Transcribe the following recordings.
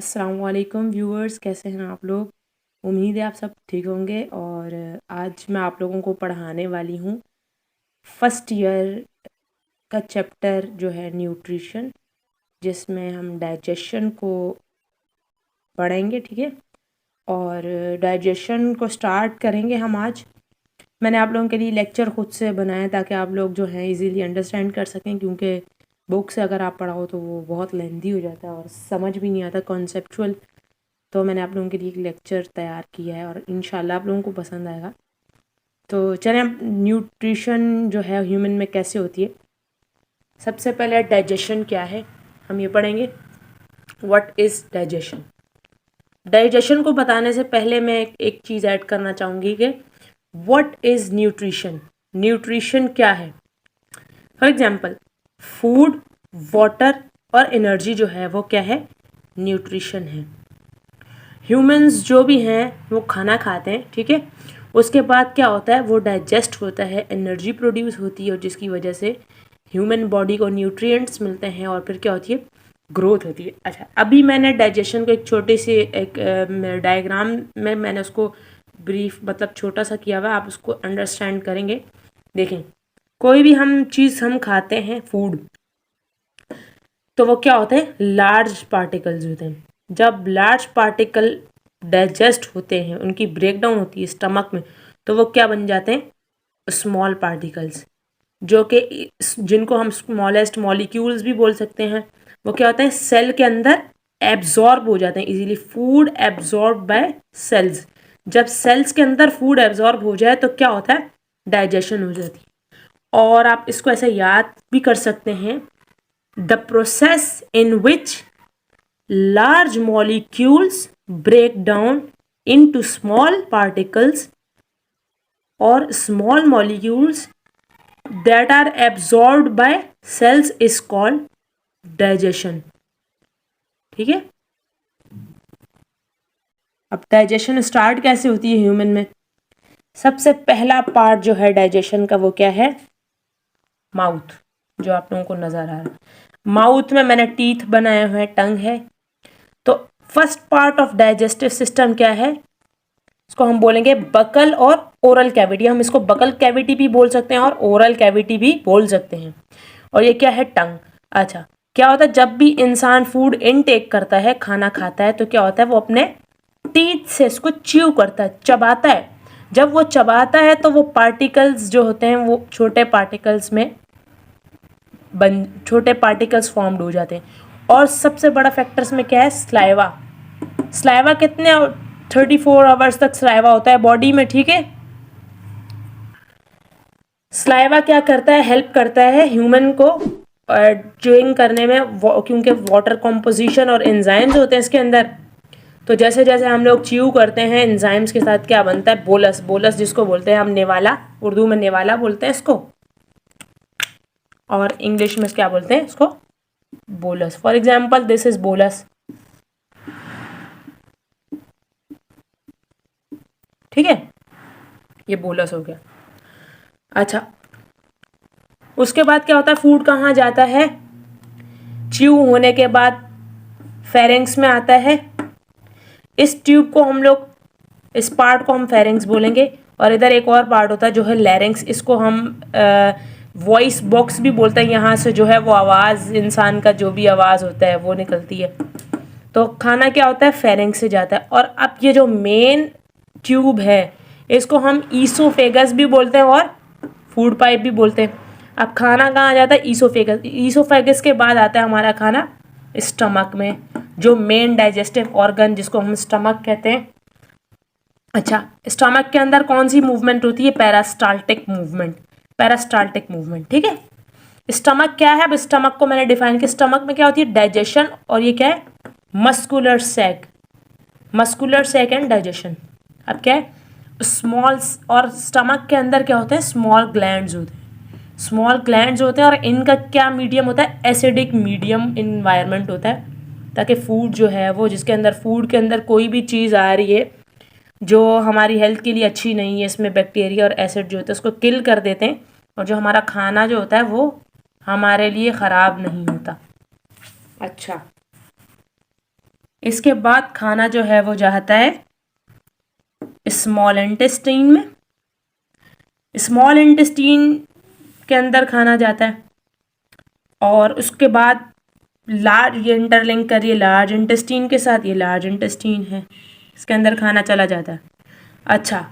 अस्सलाम वालेकुम व्यूअर्स, कैसे हैं आप लोग। उम्मीद है आप सब ठीक होंगे। और आज मैं आप लोगों को पढ़ाने वाली हूँ फर्स्ट ईयर का चैप्टर जो है न्यूट्रिशन, जिसमें हम डाइजेशन को पढ़ेंगे। ठीक है, और डाइजेशन को स्टार्ट करेंगे हम आज। मैंने आप लोगों के लिए लेक्चर खुद से बनाया ताकि आप लोग जो है इजीली अंडरस्टैंड कर सकें, क्योंकि बुक से अगर आप पढ़ाओ तो वो बहुत लेंदी हो जाता है और समझ भी नहीं आता कॉन्सेप्चुअल। तो मैंने आप लोगों के लिए एक लेक्चर तैयार किया है और इंशाल्लाह आप लोगों को पसंद आएगा। तो चलें, अब न्यूट्रिशन जो है ह्यूमन में कैसे होती है। सबसे पहले डाइजेशन क्या है हम ये पढ़ेंगे। What is digestion. डाइजेशन को बताने से पहले मैं एक चीज़ ऐड करना चाहूँगी कि व्हाट इज़ न्यूट्रिशन। न्यूट्रिशन क्या है। फॉर एग्जाम्पल, फूड, वाटर और एनर्जी जो है वो क्या है, न्यूट्रिशन है। ह्यूमंस जो भी हैं वो खाना खाते हैं, ठीक है। उसके बाद क्या होता है, वो डाइजेस्ट होता है, एनर्जी प्रोड्यूस होती है और जिसकी वजह से ह्यूमन बॉडी को न्यूट्रिएंट्स मिलते हैं और फिर क्या होती है, ग्रोथ होती है। अच्छा, अभी मैंने डाइजेशन को एक छोटी सी एक डायग्राम में मैंने उसको ब्रीफ मतलब छोटा सा किया हुआ, आप उसको अंडरस्टैंड करेंगे। देखें, कोई भी हम चीज़ हम खाते हैं फूड, तो वो क्या होते हैं, लार्ज पार्टिकल्स होते हैं। जब लार्ज पार्टिकल डाइजेस्ट होते हैं, उनकी ब्रेक डाउन होती है स्टमक में, तो वो क्या बन जाते हैं, स्मॉल पार्टिकल्स, जो कि जिनको हम स्मॉलेस्ट मॉलिक्यूल्स भी बोल सकते हैं। वो क्या होते हैं, सेल के अंदर एब्जॉर्ब हो जाते हैं easily. Food absorb by cells. जब सेल्स के अंदर फूड एब्जॉर्ब हो जाए तो क्या होता है, डाइजेशन हो जाती है। और आप इसको ऐसे याद भी कर सकते हैं, the process in which large molecules break down into small particles or small molecules that are absorbed by cells is called digestion। ठीक है। अब डाइजेशन स्टार्ट कैसे होती है ह्यूमन में। सबसे पहला पार्ट जो है डाइजेशन का वो क्या है, माउथ, जो आप लोगों को नजर आ रहा है। माउथ में मैंने टीथ बनाए हुए हैं, टंग है। तो first part of digestive system क्या है, इसको हम बोलेंगे बकल और ओरल कैविटी। हम इसको बकल कैविटी भी बोल सकते हैं और ओरल कैविटी भी बोल सकते हैं। और ये क्या है, टंग। अच्छा, क्या होता है, जब भी इंसान फूड इनटेक करता है, खाना खाता है, तो क्या होता है, वो अपने टीथ से इसको च्यू करता है, चबाता है। जब वो चबाता है तो वो पार्टिकल्स जो होते हैं वो छोटे पार्टिकल्स फॉर्म्ड हो जाते हैं। और सबसे बड़ा फैक्टर्स में क्या है, स्लाइवा। स्लाइवा कितने 34 आवर्स तक स्लाइवा होता है बॉडी में, ठीक है। स्लाइवा क्या करता है, हेल्प करता है ह्यूमन को च्यूइंग करने में, क्योंकि वाटर कॉम्पोजिशन और एंजाइम्स होते हैं इसके अंदर। तो जैसे जैसे हम लोग च्यू करते हैं, एंजाइम्स के साथ क्या बनता है, बोलस। बोलस जिसको बोलते हैं हम नेवाला, उर्दू में नेवाला बोलते हैं इसको, और इंग्लिश में क्या बोलते हैं इसको, bolus. For example, this is bolus, ठीक है, ये बोलस हो गया। अच्छा, उसके बाद क्या होता है, फूड कहाँ जाता है, च्यू होने के बाद फेरेंक्स में आता है। इस ट्यूब को हम लोग, इस पार्ट को हम फेरेंक्स बोलेंगे। और इधर एक और पार्ट होता है जो है लैरिंक्स, इसको हम वॉइस बॉक्स भी बोलते हैं। यहाँ से जो है वो आवाज़, इंसान का जो भी आवाज़ होता है वो निकलती है। तो खाना क्या होता है, फेरेंक्स से जाता है। और अब ये जो मेन ट्यूब है, इसको हम ईसोफेगस भी बोलते हैं और फूड पाइप भी बोलते हैं। अब खाना कहाँ जाता है, ईसोफेगस। ईसोफेगस के बाद आता है हमारा खाना स्टमक में, जो मेन डाइजेस्टिव ऑर्गन जिसको हम स्टमक कहते हैं। अच्छा, स्टमक के अंदर कौन सी मूवमेंट होती है, पेरास्टाल्टिक मूवमेंट। पेरास्टाल्टिक मूवमेंट, ठीक है। स्टमक क्या है, अब स्टमक को मैंने डिफाइन किया। स्टमक में क्या होती है, डाइजेशन, और ये क्या है, muscular sac. Muscular sac and digestion. अब क्या है, स्मॉल, और स्टमक के अंदर क्या होते हैं, स्मॉल ग्लैंड्स होते हैं। स्मॉल ग्लैंड्स होते हैं और इनका क्या मीडियम होता है, एसिडिक मीडियम इन्वायरमेंट होता है, ताकि फूड जो है वो, जिसके अंदर फूड के अंदर कोई भी चीज़ आ रही है जो हमारी हेल्थ के लिए अच्छी नहीं है, इसमें बैक्टीरिया और एसिड जो होता है उसको किल कर देते हैं, और जो हमारा खाना जो होता है वो हमारे लिए ख़राब नहीं होता। अच्छा, इसके बाद खाना जो है वो जाता है स्मॉल इंटेस्टाइन में। स्मॉल इंटेस्टाइन के अंदर खाना जाता है और उसके बाद लार्ज, ये इंटरलिंक करिए लार्ज इंटेस्टाइन के साथ, ये लार्ज इंटेस्टाइन है, इसके अंदर खाना चला जाता है। अच्छा,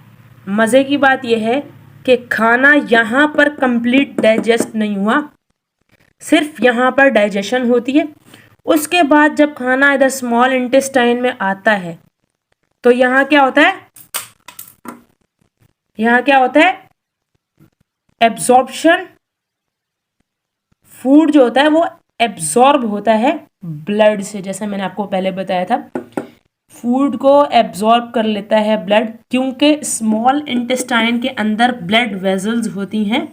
मज़े की बात यह है कि खाना यहाँ पर कंप्लीट डाइजेस्ट नहीं हुआ, सिर्फ यहाँ पर डाइजेशन होती है। उसके बाद जब खाना इधर स्मॉल इंटेस्टाइन में आता है तो यहाँ क्या होता है, यहाँ क्या होता है, एब्जॉर्प्शन। फूड जो होता है वो एब्जॉर्ब होता है ब्लड से, जैसे मैंने आपको पहले बताया था, फूड को एब्जॉर्ब कर लेता है ब्लड, क्योंकि स्मॉल इंटेस्टाइन के अंदर ब्लड वेजल्स होती हैं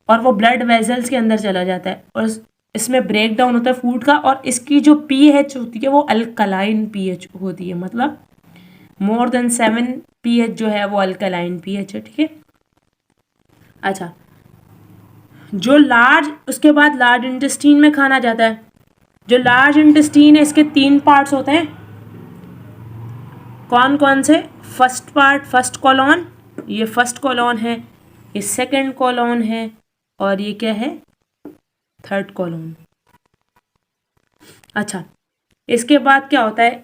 और वो ब्लड वेजल्स के अंदर चला जाता है और इसमें ब्रेक डाउन होता है फूड का, और इसकी जो पीएच होती है वो अल्कलाइन पीएच होती है, मतलब मोर देन 7 पीएच जो है वो अल्कलाइन पीएच है, ठीक है। अच्छा, जो लार्ज, उसके बाद लार्ज इंटेस्टाइन में खाना जाता है। जो लार्ज इंटेस्टाइन है इसके 3 पार्ट्स होते हैं। कौन कौन से? फर्स्ट पार्ट, फर्स्ट कॉलॉन, ये फर्स्ट कॉलॉन है, ये सेकंड कॉलॉन है और ये क्या है, थर्ड कॉलॉन। अच्छा, इसके बाद क्या होता है,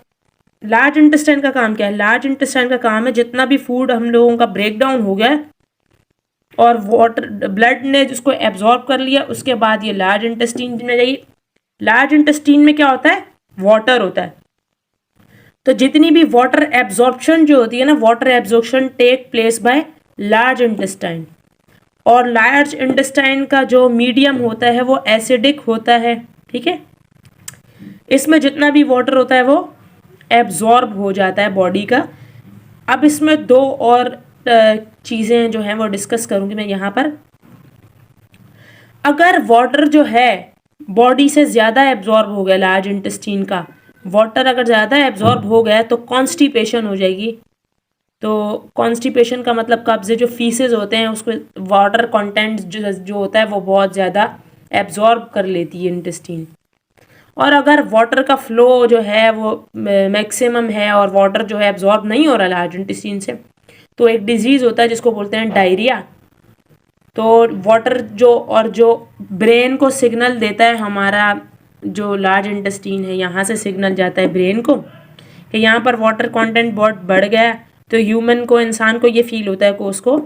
लार्ज इंटेस्टाइन का काम क्या है? लार्ज इंटेस्टाइन का काम है जितना भी फूड हम लोगों का ब्रेक डाउन हो गया और वाटर, ब्लड ने जिसको एब्जॉर्ब कर लिया, उसके बाद ये लार्ज इंटेस्टाइन में जाइए। लार्ज इंटेस्टाइन में क्या होता है, वाटर होता है। तो जितनी भी वाटर एब्जॉर्प्शन जो होती है ना, water absorption take place by large intestine. और लार्ज इंटेस्टाइन का जो मीडियम होता है वो एसिडिक होता है, ठीक है। इसमें जितना भी वाटर होता है वो एब्जॉर्ब हो जाता है बॉडी का। अब इसमें 2 और चीज़ें जो हैं वो डिस्कस करूंगी मैं यहाँ पर। अगर वाटर जो है बॉडी से ज़्यादा एब्जॉर्ब हो गया, लार्ज इंटेस्टाइन का वाटर अगर ज़्यादा एब्जॉर्ब हो गया तो कॉन्स्टिपेशन हो जाएगी। तो कॉन्स्टिपेशन का मतलब कब्ज़े, जो फीसेस होते हैं उसको वाटर कंटेंट जो होता है वो बहुत ज़्यादा एब्जॉर्ब कर लेती है इंटेस्टाइन। और अगर वाटर का फ्लो जो है वो मैक्सिमम है और वाटर जो है एब्जॉर्ब नहीं हो रहा लार्ज इंटेस्टाइन से, तो एक डिजीज़ होता है जिसको बोलते हैं डायरिया। तो वाटर जो ब्रेन को सिग्नल देता है, हमारा जो लार्ज इंटेस्टाइन है यहाँ से सिग्नल जाता है ब्रेन को कि यहाँ पर वाटर कंटेंट बहुत बढ़ गया। तो ह्यूमन को, इंसान को ये फील होता है कि उसको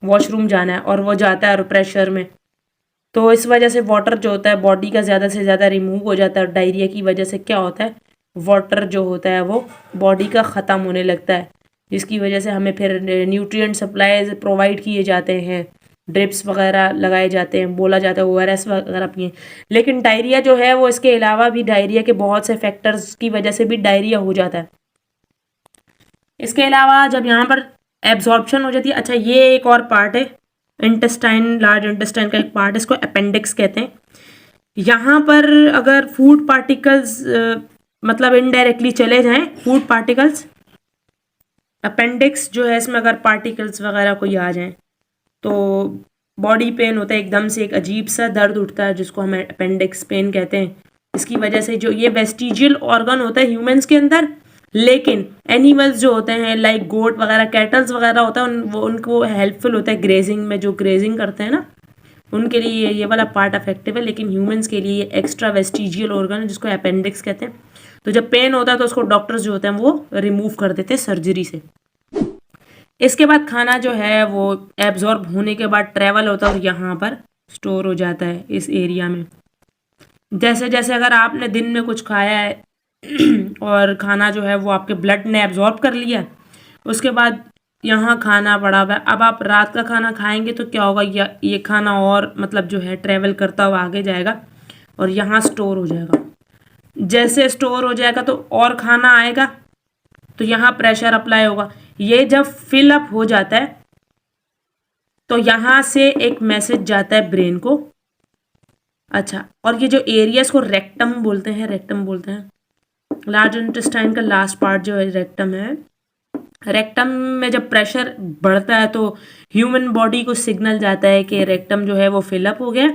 वॉशरूम जाना है और वो जाता है प्रेशर में। तो इस वजह से वाटर जो होता है बॉडी का ज़्यादा से ज़्यादा रिमूव हो जाता है। डायरिया की वजह से क्या होता है, वाटर जो होता है वो बॉडी का ख़त्म होने लगता है, जिसकी वजह से हमें फिर न्यूट्रिएंट सप्लाईज प्रोवाइड किए जाते हैं, ड्रिप्स वगैरह लगाए जाते हैं, बोला जाता है ORS वगैरह पिए। लेकिन डायरिया जो है वो, इसके अलावा भी डायरिया के बहुत से फैक्टर्स की वजह से भी डायरिया हो जाता है। इसके अलावा जब यहाँ पर एब्जॉर्प्शन हो जाती है, अच्छा ये एक और पार्ट है इंटेस्टाइन, लार्ज इंटेस्टाइन का एक पार्ट है, इसको अपेंडिक्स कहते हैं। यहाँ पर अगर फूड पार्टिकल्स मतलब इनडायरेक्टली चले जाएं फूड पार्टिकल्स, अपेंडिक्स जो है इसमें अगर पार्टिकल्स वगैरह कोई आ जाएं तो बॉडी पेन होता है, एकदम से एक अजीब सा दर्द उठता है जिसको हम अपेंडिक्स पेन कहते हैं। इसकी वजह से जो ये वेस्टिजियल ऑर्गन होता है ह्यूमंस के अंदर, लेकिन एनिमल्स जो होते हैं लाइक गोट वगैरह, कैटल्स वगैरह होता है, वो उनको हेल्पफुल होता है ग्रेजिंग में, जो ग्रेजिंग करते हैं ना उनके लिए ये वाला पार्ट अफेक्टिव है। लेकिन ह्यूमंस के लिए ये एक्स्ट्रा वेस्टिजियल ऑर्गन है जिसको अपेंडिक्स कहते हैं। तो जब पेन होता है तो उसको डॉक्टर्स जो होते हैं वो रिमूव कर देते हैं सर्जरी से। इसके बाद खाना जो है वो एब्जॉर्ब होने के बाद ट्रेवल होता है और यहाँ पर स्टोर हो जाता है इस एरिया में। जैसे जैसे अगर आपने दिन में कुछ खाया है और खाना जो है वो आपके ब्लड ने एब्जॉर्ब कर लिया, उसके बाद यहाँ खाना पड़ा हुआ है, अब आप रात का खाना खाएंगे तो क्या होगा, ये खाना और मतलब जो है ट्रेवल करता हुआ आगे जाएगा और यहाँ स्टोर हो जाएगा। जैसे स्टोर हो जाएगा तो और खाना आएगा तो यहाँ प्रेशर अप्लाई होगा। ये जब फिल अप हो जाता है तो यहाँ से एक मैसेज जाता है ब्रेन को। अच्छा, और ये जो एरिया इसको रेक्टम बोलते हैं, रेक्टम बोलते हैं। लार्ज इंटेस्टाइन का लास्ट पार्ट जो है रेक्टम है। रेक्टम में जब प्रेशर बढ़ता है तो ह्यूमन बॉडी को सिग्नल जाता है कि रेक्टम जो है वो फिलअप हो गया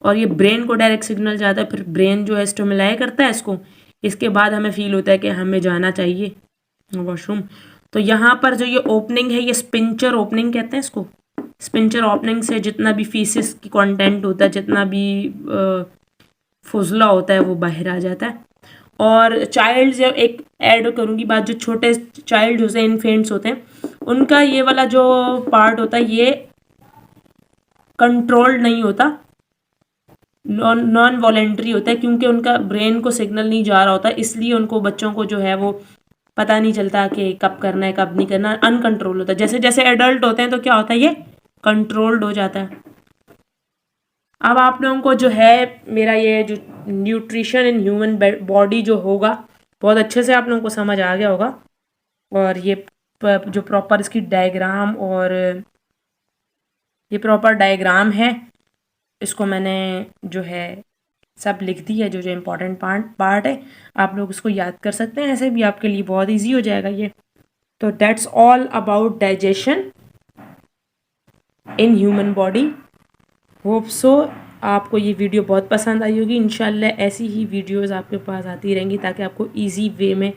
और ये ब्रेन को डायरेक्ट सिग्नल जाता है। फिर ब्रेन जो है स्टिमुलाई करता है इसको, इसके बाद हमें फील होता है कि हमें जाना चाहिए वॉशरूम। तो यहाँ पर जो ये ओपनिंग है, ये स्पिंचर ओपनिंग कहते हैं इसको। स्पिंचर ओपनिंग से जितना भी फीसिस की कंटेंट होता है, जितना भी फुजला होता है, वो बाहर आ जाता है। और चाइल्ड, जब एक ऐड करूँगी बात, जो छोटे चाइल्ड होते हैं, इन्फेंट्स होते हैं, उनका ये वाला जो पार्ट होता है ये कंट्रोल्ड नहीं होता, नॉन वॉलेंट्री होता है, क्योंकि उनका ब्रेन को सिग्नल नहीं जा रहा होता, इसलिए उनको, बच्चों को जो है वो पता नहीं चलता कि कब करना है कब नहीं करना, अनकंट्रोल होता है। जैसे जैसे एडल्ट होते हैं तो क्या होता है, ये कंट्रोल्ड हो जाता है। अब आप लोगों को जो है मेरा ये जो न्यूट्रिशन इन ह्यूमन बॉडी जो होगा, बहुत अच्छे से आप लोगों को समझ आ गया होगा। और ये जो प्रॉपर इसकी डायग्राम, और ये प्रॉपर डायग्राम है, इसको मैंने जो है सब लिख दी है, जो जो इम्पोर्टेंट पार्ट है, आप लोग इसको याद कर सकते हैं, ऐसे भी आपके लिए बहुत इजी हो जाएगा ये। तो that's all about digestion in human body. Hope so आपको ये वीडियो बहुत पसंद आई होगी। इंशाल्लाह ऐसी ही वीडियोस आपके पास आती रहेंगी, ताकि आपको इजी वे में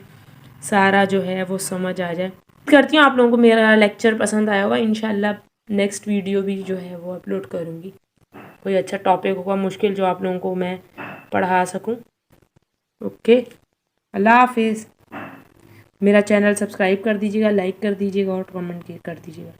सारा जो है वो समझ आ जाए। करती हूँ आप लोगों को मेरा लेक्चर पसंद आया होगा। इंशाल्लाह नेक्स्ट वीडियो भी जो है वो अपलोड करूँगी, कोई अच्छा टॉपिक होगा मुश्किल जो आप लोगों को मैं पढ़ा सकूँ। ओके, अल्लाह हाफिज़। मेरा चैनल सब्सक्राइब कर दीजिएगा, लाइक कर दीजिएगा और कमेंट कर दीजिएगा।